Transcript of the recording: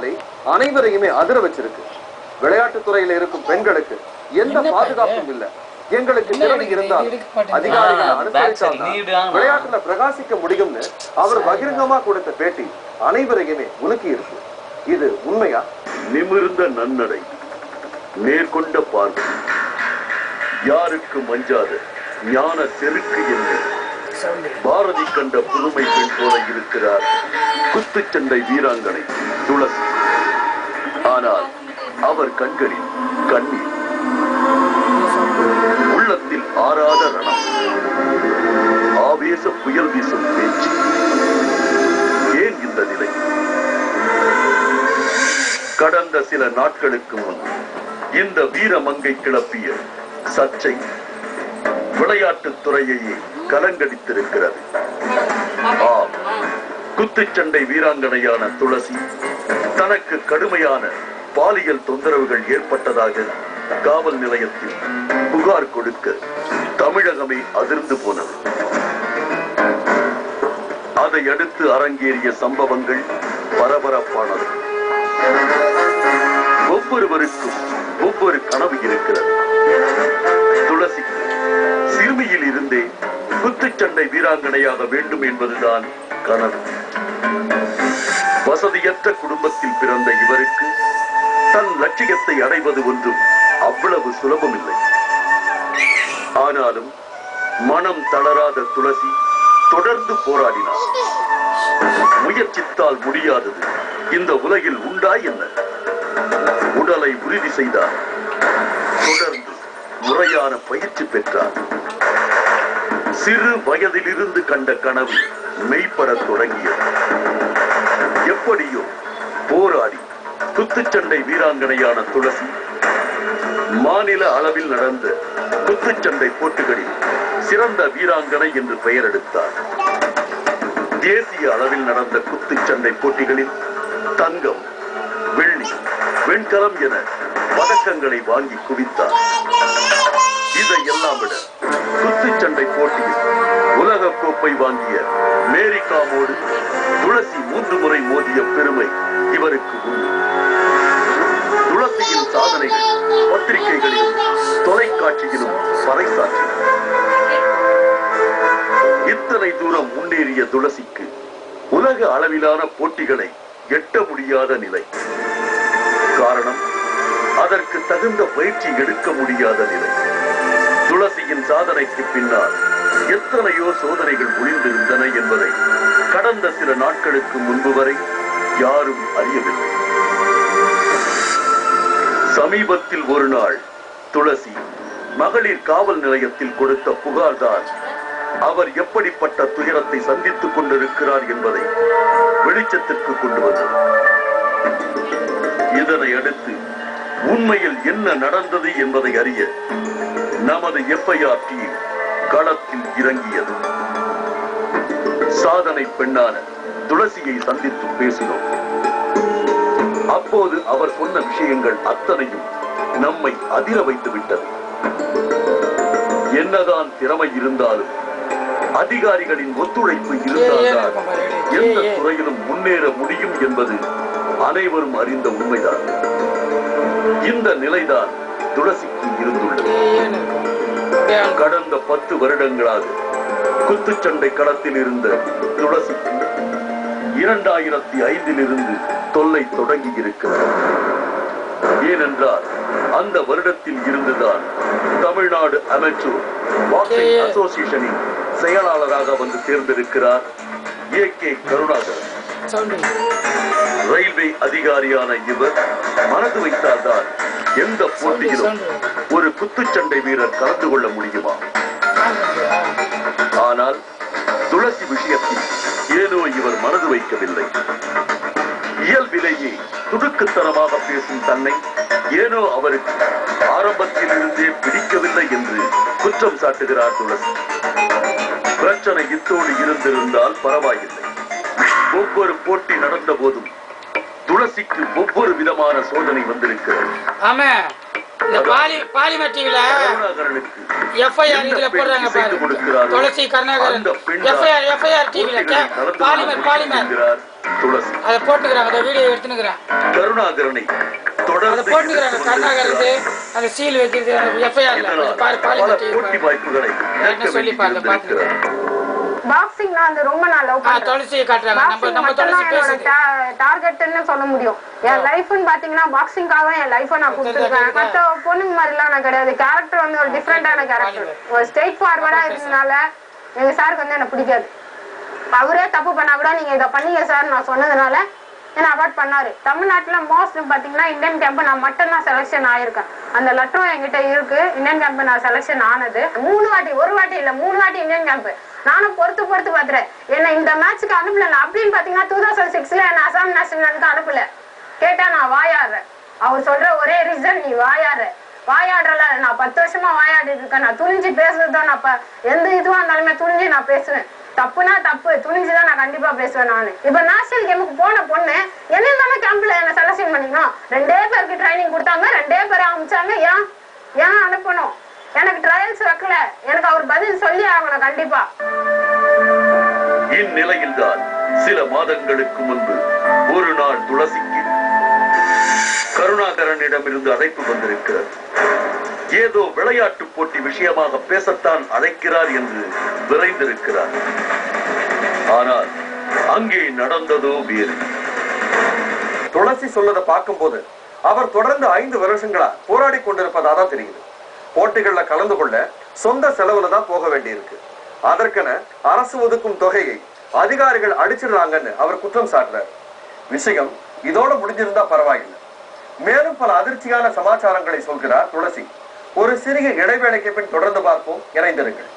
வீராங்கனை அனைவரையுமே அதிர வச்சிருக்கு. விளையாட்டுத் துறையில இருக்கும் பெண்களுக்கு எந்த பாதுகாப்பும் இல்ல. எங்களுக்கு திறமை இருந்தால் அதிகாரிகளை அனுசரித்தால் விளையாட்டுல பிரகாசிக்க முடியும்னு அவர் பகிரங்கமா கொடுத்த பேட்டி அனைவரையுமே உலுக்கி இருக்கு. இது உண்மையா? நிமிர்ந்த நன்னடை, நேர்கொண்ட பார்வை, யாருக்கு மஞ்சாத ஞான செருக்கு என்று பாரதி கண்ட புதுமை பெண் போல இருக்கிறார் குத்துச்சண்டை வீராங்கனை துளசி. ஆனால் அவர் கண்களில் கண்ணீர், உள்ளத்தில் ஆறாத ரணம், ஆவேச புயல் வீசும் பேச்சு. ஏன் இந்த நிலை? கடந்த சில நாட்களுக்கு முன் இந்த வீரமங்கை கிளப்பிய சர்ச்சை விளையாட்டுத் துறையையே கலங்கடித்திருக்கிறது. ஆம், குத்துச்சண்டை வீராங்கனையான துளசி தனக்கு கடுமையான பாலியல் தொந்தரவுகள் ஏற்பட்டதாக காவல் நிலையத்தில் புகார் கொடுக்க தமிழகமே அதிர்ந்து போனது. அதை அடுத்து அரங்கேறிய சம்பவங்கள் பரபரப்பானது. ஒவ்வொருவருக்கும் ஒவ்வொரு கனவு இருக்கிறது. துளசிக்கு சிறுமியில் இருந்தே குத்துச்சண்டை வீராங்கனையாக வேண்டும் என்பதுதான் கனவு. வசதியற்ற குடும்பத்தில் பிறந்த இவருக்கு தன் லட்சியத்தை அடைவது ஒன்றும் அவ்வளவு சுலபமில்லை. ஆனாலும் மனம் தளராத துளசி தொடர்ந்து போராடினார். முயற்சித்தால் முடியாதது இந்த உலகில் உண்டா என்ன? உடலை உறுதி செய்தார். தொடர்ந்து முறையான பயிற்சி பெற்றார். சிறு வயதிலிருந்து கண்ட கனவு மெய்ப்படத் தொடங்கியது. எப்படியோ போராடி குத்துச்சண்டை வீராங்கனையான துளசி மாநில அளவில் நடந்த குத்துச்சண்டை போட்டிகளில் சிறந்த வீராங்கனை என்று பெயர் எடுத்தார். தேசிய அளவில் நடந்த குத்துச்சண்டை போட்டிகளில் தங்கம், வெள்ளி, வெண்கலம் என பதக்கங்களை வாங்கி குவித்தார். இதையெல்லாம் விட குத்துச்சண்டை போட்டியில் உலக கோப்பை வாங்கிய மேரிகாமோடு துளசி 3 முறை மோதிய பெருமை இவருக்கு உண்டு. துளசியின் சாதனைகள் பத்திரிகைகளிலும் தொலைக்காட்சியிலும் பறைசாற்றின. இத்தனை தூரம் முன்னேறிய துளசிக்கு உலக அளவிலான போட்டிகளை எட்ட முடியாத நிலை. காரணம், அதற்கு தகுந்த பயிற்சி எடுக்க முடியாத நிலை. துளசியின் சாதனைக்கு பின்னால் எத்தனையோ சோதனைகள் ஒளிந்திருந்தன என்பதை கடந்த சில நாட்களுக்கு முன்பு வரை யாரும் அறியவில்லை. சமீபத்தில் ஒரு நாள் துளசி மகளிர் காவல் நிலையத்தில் கொடுத்த புகார்தான் அவர் எப்படிப்பட்ட துயரத்தை சந்தித்துக் கொண்டிருக்கிறார் என்பதை வெளிச்சத்திற்கு கொண்டு வந்தது. இதனை அடுத்து உண்மையில் என்ன நடந்தது என்பதை அறிய நமது FIR டீம் களத்தில் இறங்கியது. சாதனை பெண்ணான துளசியை சந்தித்து பேசினோம். அப்போது அவர் சொன்ன விஷயங்கள் அத்தனையும் நம்மை அதிர வைத்து விட்டது. என்னதான் திறமை இருந்தாலும் அதிகாரிகளின் ஒத்துழைப்பு இருந்தால்தான் எந்த துறையிலும் முன்னேற முடியும் என்பது அனைவரும் அறிந்த உண்மைதான். இந்த நிலைதான் துளசிக்கு இருந்துள்ளது. கடந்த 10 வருடங்களாக குத்துச்சண்டை களத்தில் இருந்த துளசிக்கு 2005 தொல்லை தொடங்கி இருக்கிறது. ஏனென்றால் அந்த வருடத்தில் இருந்துதான் தமிழ்நாடு அமெச்சூர் பாக்ஸிங் அசோசியேஷனின் செயலாளராக வந்து தேர்ந்தெடுக்கிறார் AK கருணாகரன். ரயில்வே அதிகாரியான இவர் மனது வைத்தால்தான் எந்த போட்டியிலும் ஒரு குத்துச்சண்டை வீரர் கலந்து கொள்ள முடியுமா? ஆனால் துளசி விஷயத்தில் ஏதோ இவர் மனது வைக்கவில்லை. இயல்பிலேயே துடுக்குத்தனமாக பேசும் தன்னை ஏனோ அவருக்கு ஆரம்பத்தில் இருந்தே பிடிக்கவில்லை என்று குற்றம் சாட்டுகிறார் துளசி. பிரச்சனை இத்தோடு இருந்திருந்தால் பரவாயில்லை. ஒவ்வொரு போட்டி நடந்த போதும் துளசிக்கு ஒவ்வொரு விதமான சோதனை வந்திருக்கிறது. பாலிமர் டிவில எஃப்ஐஆர் இதுல போடுறாங்க பாரு. துளசி கருணாகரன் எஃப்ஐஆர் டிவில பாலிமர் அதை போட்டுக்கிறாங்க. அந்த வீடியோ எடுத்துனுக்குறேன். கருணாகரனை அதை போட்டுக்கிறாங்க. கருணாகரன் அந்த சீல் வைக்கிறது எஃப்ஐஆர்ல பாரு. பாலிமர் டிவி சொல்லி பாருங்க. பாத்துக்கிறேன். பாக்ஸிங் நான் ரொம்ப நாள் லவ் பண்றேன். துளசி காட்றாங்க. நம்ம துளசி பேசுறது டார்கெட்னு சொல்ல முடியும். என் லைஃப்னு பாத்தீங்கன்னா பாக்ஸிங்காக என் லைஃபை நான் கொடுத்துருக்கேன். மற்ற பொண்ணுங்க மாதிரிலாம் நான் கிடையாது. கேரக்டர் வந்து ஒரு டிஃப்ரெண்டான கேரக்டர். ஒரு ஸ்ட்ரெயிட் ஃபார்வர்டா இருந்ததுனால எங்க சாருக்கு வந்து எனக்கு பிடிக்காது. அவரே தப்பு பண்ணா கூட நீங்க இதை பண்ணீங்க சார் நான் சொன்னதுனால என்ன அவாய்ட் பண்ணாரு. தமிழ்நாட்டுல மோஸ்ட் பாத்தீங்கன்னா இந்தியன் கேம்ப் நான் மட்டும் தான் செலக்ஷன் ஆயிருக்கேன். அந்த லெட்டரும் என்கிட்ட இருக்கு. இந்தியன் கேம்ப் நான் செலக்ஷன் ஆனது 3 வாட்டி, ஒரு வாட்டி இல்ல 3 வாட்டி இந்தியன் கேம்ப். நானும் பொறுத்து பாத்துறேன். என்ன இந்த மேட்சுக்கு அனுப்பல அப்படின்னு பாத்தீங்கன்னா 2006ல என்ன அசாம் நேஷனலுக்கு அனுப்பல. கேட்டா நான் வாயாடுறேன். அவர் சொல்ற ஒரே ரீசன் நீ வாயாடுறல. நான் 10 வருஷமா வாயாடி இருக்கேன். நான் துணிஞ்சு பேசுறதுதான். நான் எந்த இதுவா இருந்தாலுமே துணிஞ்சு நான் பேசுவேன். தப்புனா தப்பு, துணிஞ்சுதான் நான் கண்டிப்பா பேசுவேன். நானு இப்ப நேஷனல் கேமுக்கு போன பொண்ணு என்ன தானே கேம்ப்ல என்ன செலக்ஷன் பண்ணிக்கணும். 2 பேருக்கு ட்ரைனிங் கொடுத்தாங்க. 2 பேரை அனுப்பிச்சாங்க. ஏன் அனுப்பணும்? எனக்கு ட்ரையல்ஸ் வைக்கல. எனக்கு அவர் பதில் சொல்லி ஆகணும் கண்டிப்பா. இந்நிலையில்தான் சில மாதங்களுக்கு முன்பு ஒரு நாள் துளசிக்கு கருணாகரனிடமிருந்து அழைப்பு வந்திருக்கிறது. ஏதோ விளையாட்டு போட்டி விஷயமாக பேசத்தான் அழைக்கிறார் என்று விரைந்திருக்கிறார். ஆனால் அங்கே நடந்ததோ வேறு. துளசி சொல்லதை பார்க்கும் போது அவர் தொடர்ந்து 5 வருஷங்களா போராடி கொண்டிருப்பதாதான் தெரியுது. போட்டிகள்ல கலந்து கொள்ள சொந்த செலவுல தான் போக வேண்டியிருக்கு. அதற்கென அரசு ஒதுக்கும் தொகையை அதிகாரிகள் அடிச்சிடுறாங்கன்னு அவர் குற்றம் சாட்டுறார். விஷயம் இதோட முடிஞ்சிருந்தா பரவாயில்லை. மேலும் பல அதிர்ச்சியான சமாச்சாரங்களை சொல்கிறார் துளசி. ஒரு சிறிய இடைவேளைக்கு பின் தொடர்ந்து பார்ப்போம். இணைந்திருங்கள்.